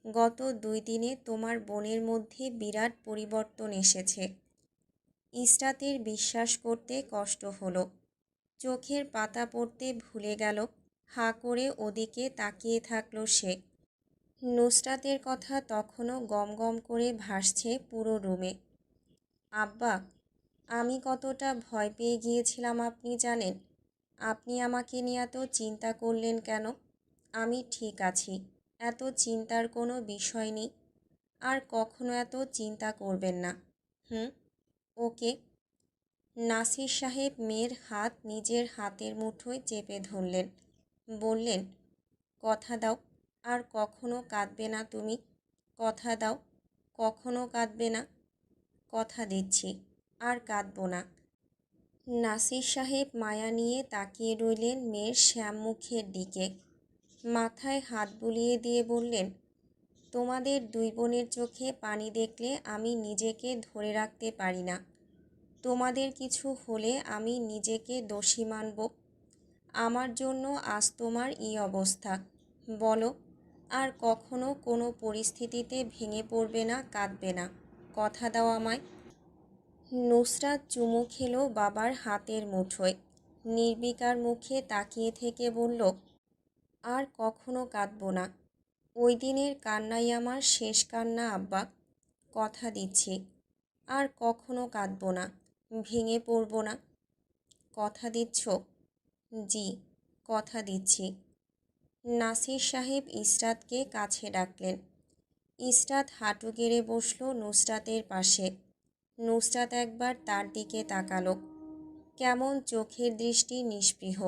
গত 2 দিনে তোমার বোনের মধ্যে বিরাট পরিবর্তন এসেছে। ইসরাতের বিশ্বাস করতে কষ্ট হলো। চোখের পাতা পড়তে ভুলে গেল। হাঁ করে ওদিকে তাকিয়ে থাকলো সে। নুসরাতের কথা তখনও গম গম করে ভাসছে পুরো রুমে। আব্বা, আমি কতটা ভয় পেয়ে গিয়েছিলাম আপনি জানেন। আপনি আমাকে নিয়ে এত চিন্তা করলেন কেন? আমি ঠিক আছি, এত চিন্তার কোনো বিষয় নেই। আর কখনো এত চিন্তা করবেন না। হুম। ওকে। নাসির সাহেব মেয়ের হাত নিজের হাতের মুঠোয় চেপে ধরলেন। বললেন, কথা দাও, আর কখনো কাঁদবে না তুমি। কথা দাও, কখনো কাঁদবে না। কথা দিচ্ছি, আর কাঁদব না। নাসির সাহেব মায়া নিয়ে তাকিয়ে রইলেন মেয়ের শ্যামমুখের দিকে। মাথায় হাত বুলিয়ে দিয়ে বললেন, তোমাদের দুই বোনের চোখে পানি দেখলে আমি নিজেকে ধরে রাখতে পারি না। তোমাদের কিছু হলে আমি নিজেকে দোষী মানব। আমার জন্য আজ তোমার এই অবস্থা। বলো, আর কখনো কোনো পরিস্থিতিতে ভেঙে পড়বে না, কাঁদবে না। কথা দাও আমায়। নুসরাত চুমু খেলো বাবার হাতের মুঠোয়। নির্বিকার মুখে তাকিয়ে থেকে বলল, আর কখনো কাঁদব না। ওই দিনের কান্নাই আমার শেষ কান্না আব্বা। কথা দিচ্ছি, আর কখনো কাঁদব না, ভেঙে পড়ব না। কথা দিচ্ছ? জি, কথা দিচ্ছি। নাসির সাহেব ইসরাতকে কাছে ডাকলেন। ইসরাত হাঁটু গেড়ে বসল নুসরাতের পাশে। নুসরাত একবার তার দিকে তাকালো। কেমন চোখের দৃষ্টি নিস্পৃহ।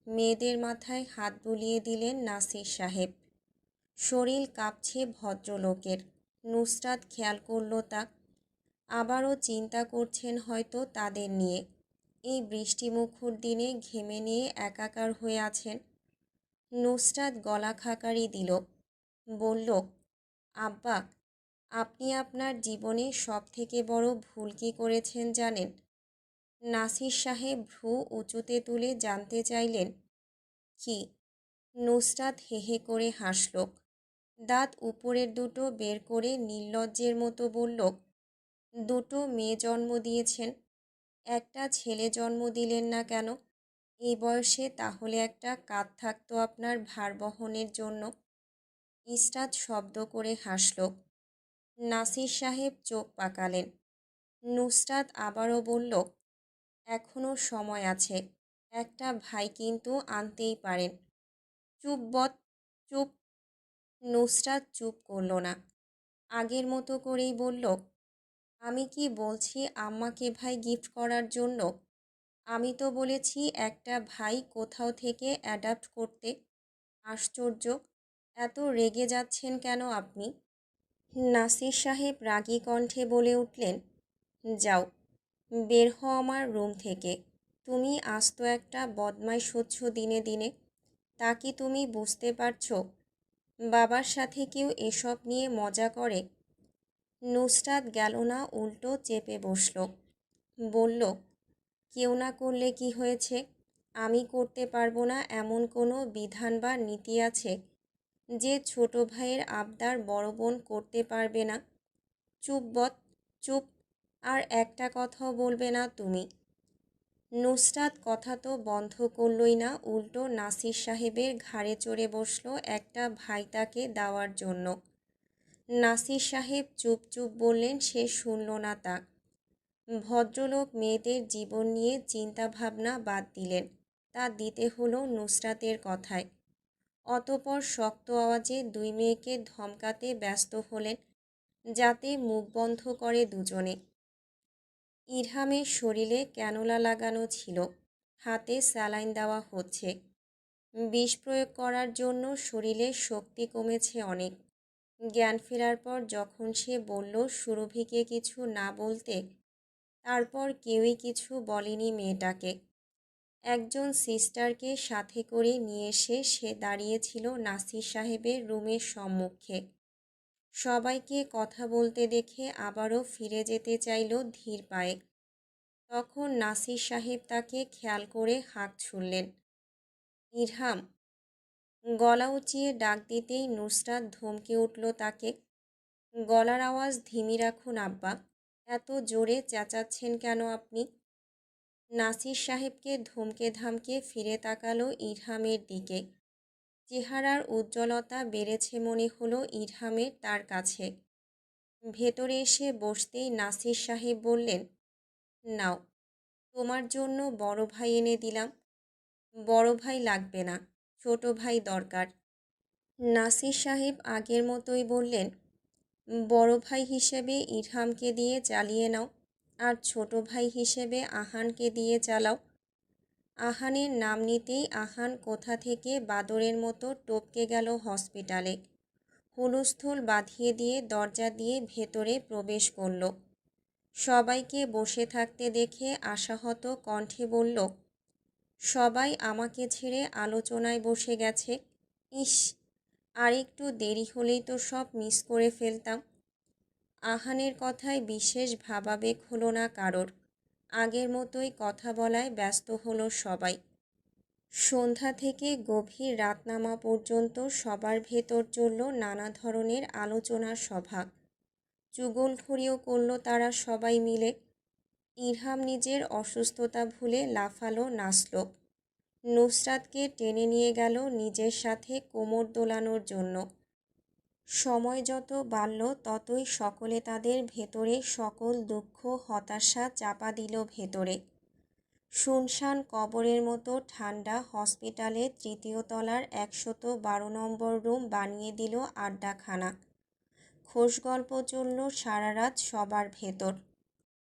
মেয়েদের মাথায় হাত বুলিয়ে দিলেন নাসির সাহেব। শরীর কাঁপছে ভদ্রলোকের। নুসরাত খেয়াল করল তা। আবারও চিন্তা করছেন হয়তো তাদের নিয়ে। এই বৃষ্টিমুখর দিনে ঘেমে নিয়ে একাকার হয়ে আছেন। নুসরাত গলা খাকারি দিল। বলল, আব্বা, আপনি আপনার জীবনে সবথেকে বড় ভুল কী করেছেন জানেন? নাসির সাহেব ভ্রু উঁচুতে তুলে জানতে চাইলেন, কি? নুসরাত হেহে করে হাসল। দাঁত উপরের দুটো বের করে নির্লজ্জের মতো বলল, দুটো মেয়ে জন্ম দিয়েছেন, একটা ছেলে জন্ম দিলেন না কেন? এই বয়সে তাহলে একটা কাঁধ থাকতো আপনার ভার বহনের জন্য। ইসরাত শব্দ করে হাসল। নাসির সাহেব চোখ পাকালেন। নুসরাত আবারও বলল, এখনও সময় আছে, একটা ভাই কিন্তু আনতেই পারেন। চুপ বৎ, চুপ। নুসরাত চুপ করল না। আগের মতো করেই বলল, আমি কি বলছি আম্মাকে ভাই গিফট করার জন্য? আমি তো বলেছি একটা ভাই কোথাও থেকে অ্যাডাপ্ট করতে। আশ্চর্য, এত রেগে যাচ্ছেন কেন আপনি? নাসির সাহেব রাগী কণ্ঠে বলে উঠলেন, যাও, বের হও আমার রুম থেকে। তুমি আস্ত একটা বদমাইশ হচ্ছ দিনে দিনে। তা কি তুমি বুঝতে পারছো? বাবার সাথে কেউ এসব নিয়ে মজা করে? নুসরাত গেল না, উল্টো চেপে বসল। বলল, কেউ না করলে কি হয়েছে? আমি করতে পারবো না এমন কোনো বিধান বা নীতি আছে যে ছোট ভাইয়ের আবদার বড় বোন করতে পারবে না? চুপ বৎ, চুপ। আর একটা কথাও বলবে না তুমি। নুসরাত কথা তো বন্ধ করলই না, উল্টো নাসির সাহেবের ঘাড়ে চড়ে বসল একটা ভাই তাকে দেওয়ার জন্য। নাসির সাহেব চুপ চুপ বললেন সে শুনল না তা। ভদ্রলোক মেয়েদের জীবন নিয়ে চিন্তা ভাবনা বাদ দিলেন। তা দিতে হলো নুসরাতের কথায়। অতপর শক্ত আওয়াজে দুই মেয়েকে ধমকাতে ব্যস্ত হলেন, যাতে মুখ বন্ধ করে দুজনে। ইরহামের শরীরে ক্যানোলা লাগানো ছিল, হাতে স্যালাইন দেওয়া হচ্ছে। বিষ প্রয়োগ করার জন্য শরীরের শক্তি কমেছে অনেক। জ্ঞান ফেরার পর যখন সে বলল সুরভিকে কিছু না বলতে, তারপর কেউই কিছু বলেনি মেয়েটাকে। একজন সিস্টারকে সাথে করে নিয়ে এসে সে দাঁড়িয়েছিল নাসির সাহেবের রুমের সম্মুখে। সবাইকে কথা বলতে দেখে আবারও ফিরে যেতে চাইল ধীর পায়ে। তখন নাসির সাহেব তাকে খেয়াল করে হাঁক ছুড়লেন, ইরহাম। গলা উঁচিয়ে ডাক দিতেই নুসরাত ধমকে উঠল তাকে। গলার আওয়াজ ধিমি রাখুন আব্বা, এত জোরে চেঁচাচ্ছেন কেন আপনি? নাসির সাহেবকে ধমকে ধামকে ফিরে তাকালো ইরহামের দিকে। চেহারার উজ্জ্বলতা বেড়েছে মনে হলো ইরহামের তার কাছে। ভেতরে এসে বসতেই নাসির সাহেব বললেন, নাও, তোমার জন্য বড় ভাই এনে দিলাম। বড় ভাই লাগবে না, ছোট ভাই দরকার। নাসির সাহেব আগের মতোই বললেন, বড় ভাই হিসেবে ইরহামকে দিয়ে চালিয়ে নাও, আর ছোট ভাই হিসেবে আহানকে দিয়ে চালাও। আহানের নাম নিতেই আহান কোথা থেকে বাদরের মতো টপকে গেল হসপিটালে। হুলস্থুল বাঁধিয়ে দিয়ে দরজা দিয়ে ভেতরে প্রবেশ করল। সবাইকে বসে থাকতে দেখে আশাহত কণ্ঠে বলল, সবাই আমাকে ছেড়ে আলোচনায় বসে গেছে। ইস, আর একটু দেরি হলেই তো সব মিস করে ফেলতাম। আহানের কথায় বিশেষ ভাবাবেগ হলো না কারোর। আগের মতোই কথা বলায় ব্যস্ত হলো সবাই। সন্ধ্যা থেকে গভীর রাত নামা পর্যন্ত সবার ভেতর চলল নানা ধরনের আলোচনার সভা। চুগলখড়িও করল তারা সবাই মিলে। ইরহাম নিজের অসুস্থতা ভুলে লাফালো, নাচল। নুসরাতকে টেনে নিয়ে গেল নিজের সাথে কোমর দোলানোর জন্য। সময় যত বাড়ল ততই সকলে তাদের ভেতরে সকল দুঃখ হতাশা চাপা দিল ভেতরে। শুনশান কবরের মতো ঠান্ডা হসপিটালের ৩য় তলার ১১২ নম্বর রুম বানিয়ে দিল আড্ডাখানা। খোশগল্প চলল সারা রাত সবার ভেতর।